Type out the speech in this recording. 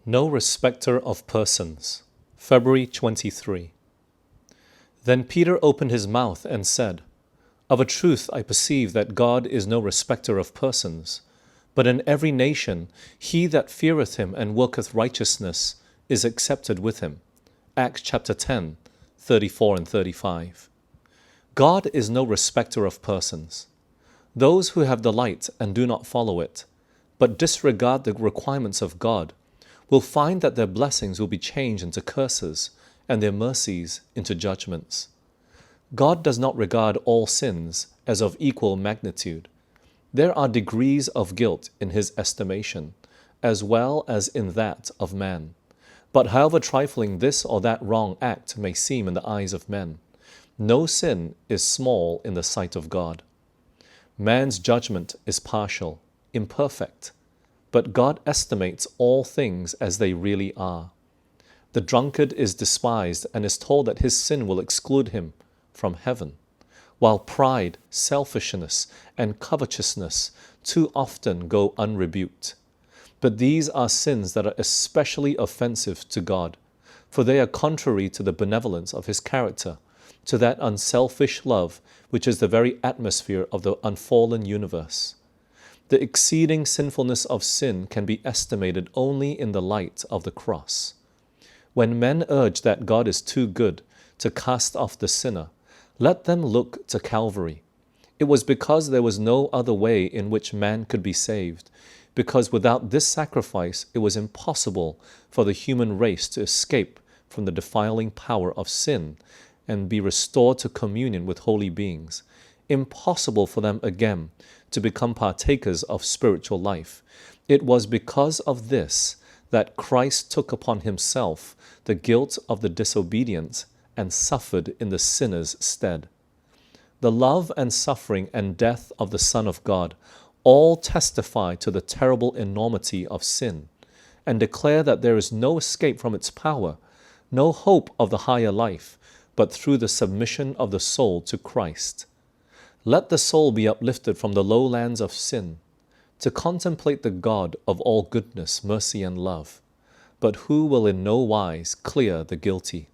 No respecter of persons. February 23. Then Peter opened his mouth and said, Of a truth I perceive that God is no respecter of persons, but in every nation he that feareth him and worketh righteousness is accepted with him. Acts chapter 10, 34 and 35. God is no respecter of persons. Those who have the light and do not follow it, but disregard the requirements of God, will find that their blessings will be changed into curses and their mercies into judgments. God does not regard all sins as of equal magnitude. There are degrees of guilt in his estimation, as well as in that of man. But however trifling this or that wrong act may seem in the eyes of men, no sin is small in the sight of God. Man's judgment is partial, imperfect, but God estimates all things as they really are. The drunkard is despised and is told that his sin will exclude him from heaven, while pride, selfishness, and covetousness too often go unrebuked. But these are sins that are especially offensive to God, for they are contrary to the benevolence of his character, to that unselfish love which is the very atmosphere of the unfallen universe. The exceeding sinfulness of sin can be estimated only in the light of the cross. When men urge that God is too good to cast off the sinner, let them look to Calvary. It was because there was no other way in which man could be saved, because without this sacrifice it was impossible for the human race to escape from the defiling power of sin and be restored to communion with holy beings. Impossible for them again to become partakers of spiritual life. It was because of this that Christ took upon himself the guilt of the disobedient and suffered in the sinner's stead. The love and suffering and death of the Son of God all testify to the terrible enormity of sin and declare that there is no escape from its power, no hope of the higher life, but through the submission of the soul to Christ. Let the soul be uplifted from the lowlands of sin to contemplate the God of all goodness, mercy, and love, but who will in no wise clear the guilty.